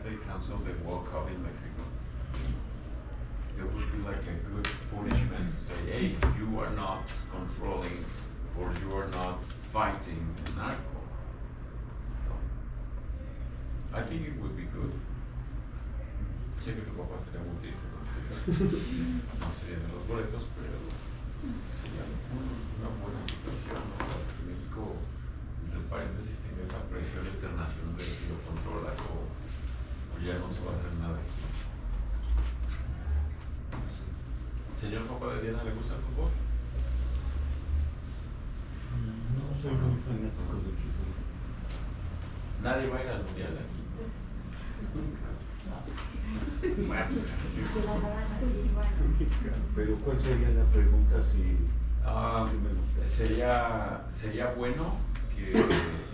they cancel the World Cup in Mexico, there would be like a good punishment to say, hey, you are not controlling or you are not fighting narco. No. I think it would be good. Sé que tu papá sería muy triste, ¿no? No sería de los boletos, pero sería una buena situación, ¿no? Que México, entre paréntesis, tenga esa presión internacional de si lo controlas o ya no se va a hacer nada aquí. ¿Señor papá de Diana, le gusta el fútbol? No soy muy fanático de fútbol. Nadie va a ir al mundial de aquí. Bueno, pues así que... Pero ¿cuál sería la pregunta si me gusta? Sería bueno que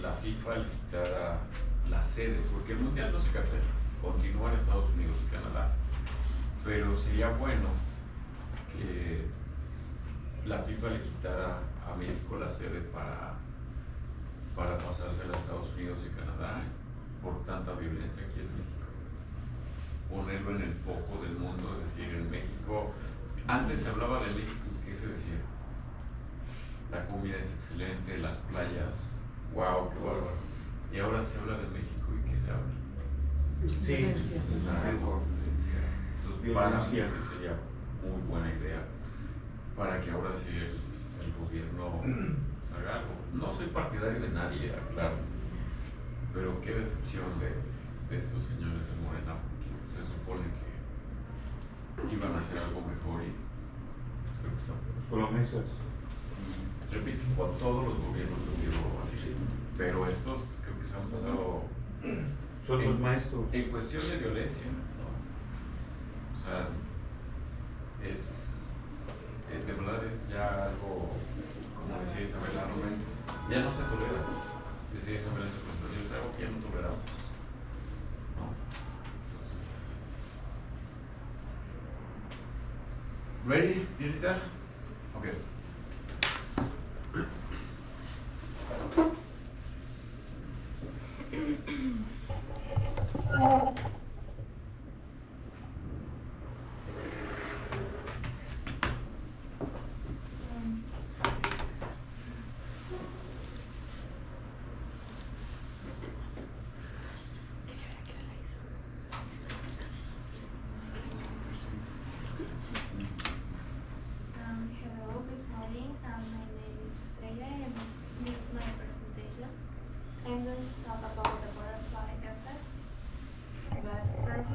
la FIFA le quitara la sede, porque el mundial no se cancela, continúa en Estados Unidos y Canadá, pero sería bueno que la FIFA le quitara a México la sede para pasársela a Estados Unidos y Canadá por tanta violencia aquí en México. Ponerlo en el foco del mundo, es decir, en México, antes se hablaba de México, ¿qué se decía? La comida es excelente, las playas, wow, qué bárbaro. Y ahora se habla de México y ¿qué se habla? Sí, Entonces, para mí esa sería muy buena idea para que ahora sí el gobierno haga algo. No soy partidario de nadie, claro, pero qué decepción de estos señores de Morena, porque se supone que iban a hacer algo mejor y creo que están peor. Promesas. Repito, con todos los gobiernos ha sido así, pero estos creo que se han pasado. Son los maestros. En cuestión de violencia, ¿no? O sea, de verdad es ya algo, como decía Isabel, ya no se tolera. Decía Isabel en su presentación, es algo que ya no toleramos, ¿no? Entonces, ¿ready, Dianita? Okay. Hello, good morning. My name is Estrella and this is my presentation. I'm going to talk about the butterfly effect. But first,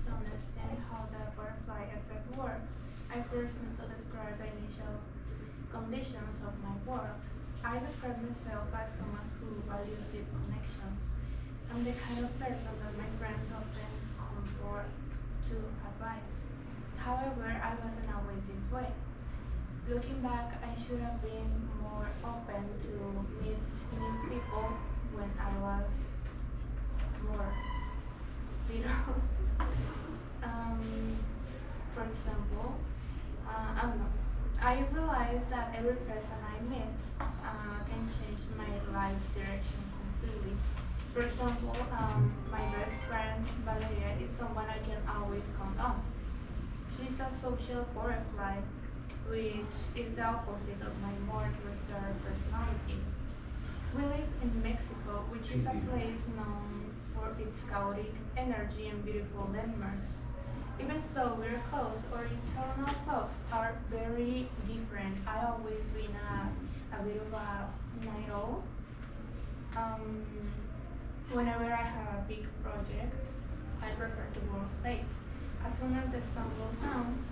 to understand how the butterfly effect works, I first need to describe the initial conditions of my work. I describe myself as someone who values deep connections. I'm the kind of person that my friends often come for to advice. However, I wasn't always this way. Looking back, I should have been more open to meet new people when I was more little. For example, I realized that every person I meet can change my life direction completely. For example, my best friend Valeria is someone I can always count on. She's a social butterfly, which is the opposite of my more reserved personality. We live in Mexico, which is a place known for its chaotic energy and beautiful landmarks. Even though we're close, our internal clocks are very different. I always been a bit of a night owl. Whenever I have a big project, I prefer to work late. As soon as the sun goes down,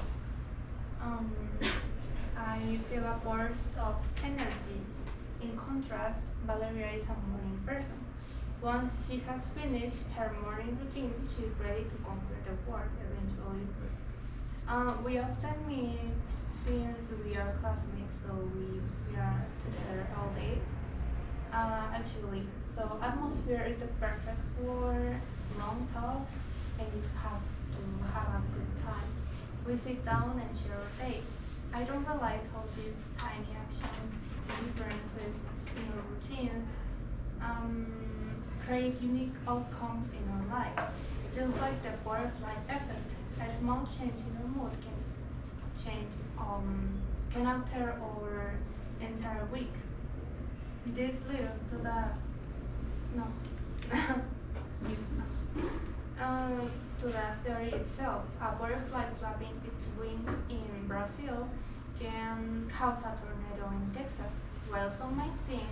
I feel a burst of energy. In contrast, Valeria is a morning person. Once she has finished her morning routine, she's ready to conquer the world eventually. We often meet since we are classmates, so we are together all day. So atmosphere is the perfect for long talks and have a good time. We sit down and share our day. I don't realize how these tiny actions and differences in our routines create unique outcomes in our life. like the butterfly effect. A small change in our mood can alter our entire week. This leads to the no to the theory itself. A butterfly flapping its wings in Brazil can cause a tornado in Texas. While some might think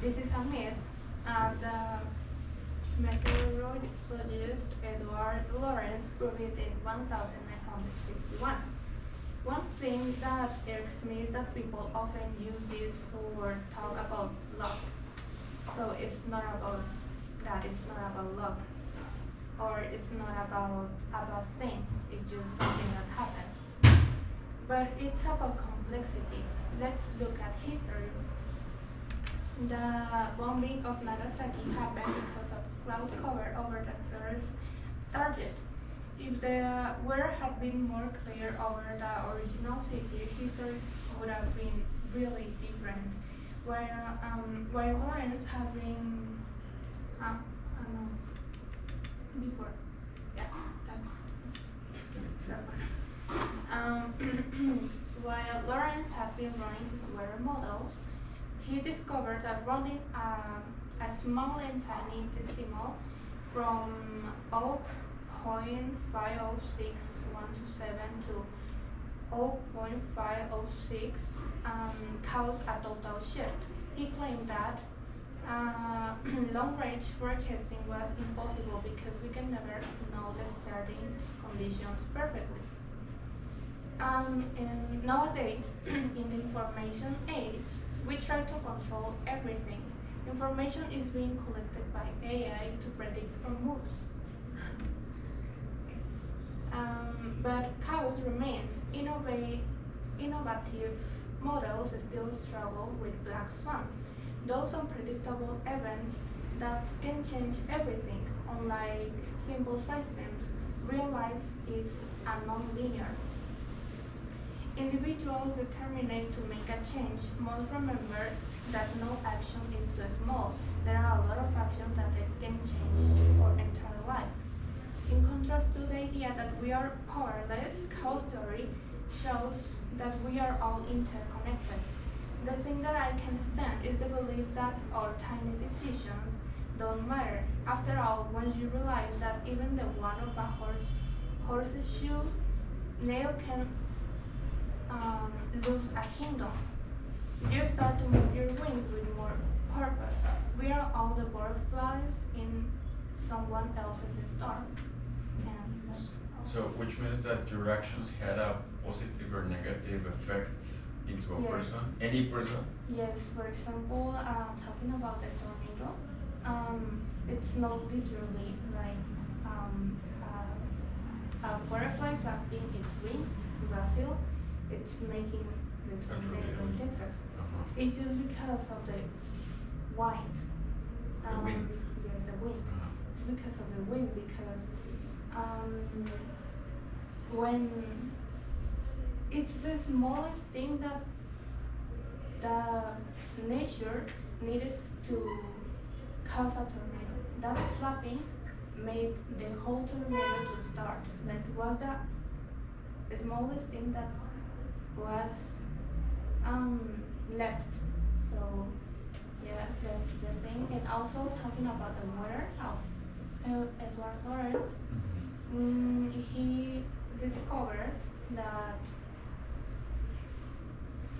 this is a myth, the meteorologist Edward Lawrence proved it in 1961. One thing that irks me is that people often use this for talk about luck. So it's not about that, it's not about luck. Or it's not about a bad thing, it's just something that happens. But it's about complexity. Let's look at history. The bombing of Nagasaki happened because of cloud cover over the first target. If the weather had been more clear over the original city, history would have been really different. While Lawrence had been, before, yeah, that one. While Lawrence had been running his weather models, he discovered that running a small and tiny decimal from 0.506127 to 0.506 caused a total shift. He claimed that long-range forecasting was impossible because we can never know the starting conditions perfectly. And nowadays, in the information age, we try to control everything. Information is being collected by AI to predict our moves. But chaos remains. Innovative models still struggle with black swans, those unpredictable events that can change everything. Unlike simple systems, real life is non-linear. Individuals determined to make a change must remember that no action is too small. There are a lot of actions that can change our entire life. In contrast to the idea that we are powerless, chaos theory shows that we are all interconnected. The thing that I can stand is the belief that our tiny decisions don't matter. After all, once you realize that even the one of a horse's shoe nail can lose a kingdom, you start to move your wings with more purpose. We are all the butterflies in someone else's storm. And that's all. So, which means that your actions had a positive or negative effect into a Yes. person, any person? Yes, for example, talking about the tornado, it's not literally like a butterfly flapping its wings in Brazil. It's making the tornado in Texas. It's just because of the wind. The wind. Yes, the wind. It's because of the wind, because when it's the smallest thing that the nature needed to cause a tornado. That flapping made the whole tornado to start. Like, was the smallest thing that was left. So yeah, that's the thing. And also talking about the water, Edward Lawrence, he discovered that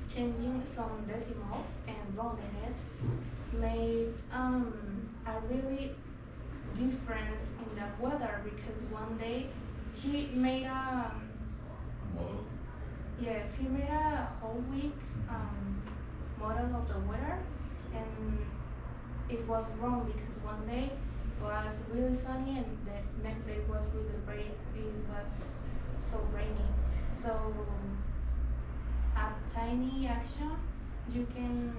changing some decimals and rounding it made a really difference in the weather, because one day he made a Model. yes, he made a whole week model of the weather, and it was wrong because one day was really sunny and the next day was really it was so rainy. So a tiny action, you can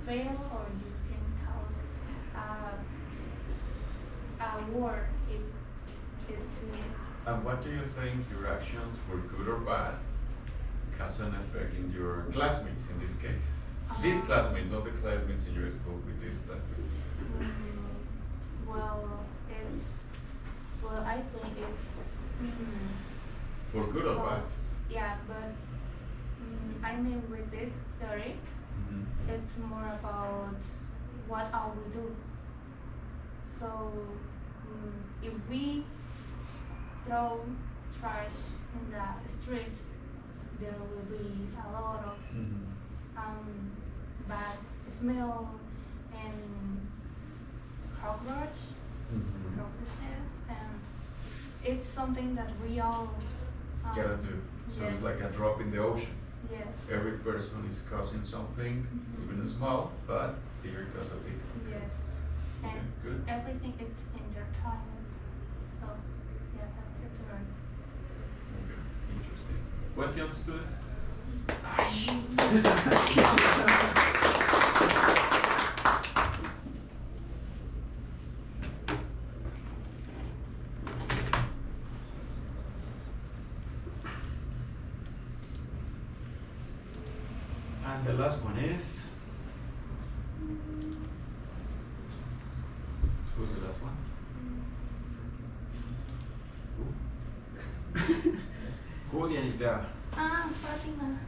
fail or you can cause a war if it's needed. And what do you think your actions were good or bad has an effect in your classmates in this case? These classmates, not the classmates in your school, with this classmates. Well, I I think it's For good or bad? yeah, but I mean with this theory, Mm-hmm. it's more about what all we do. So if we throw trash in the streets, there will be a lot of Mm-hmm. bad smell and cockroaches, and it's something that we all Gotta do. So yes. it's like a drop in the ocean. Yes. Every person is causing something, even small, but bigger because of it. Yes. Okay, And good. everything is intertwined. So yeah, that's it to learn. Okay, interesting. Questions, students? And the last one is. Who's the last one? Who? Who, Dianita? Fatima.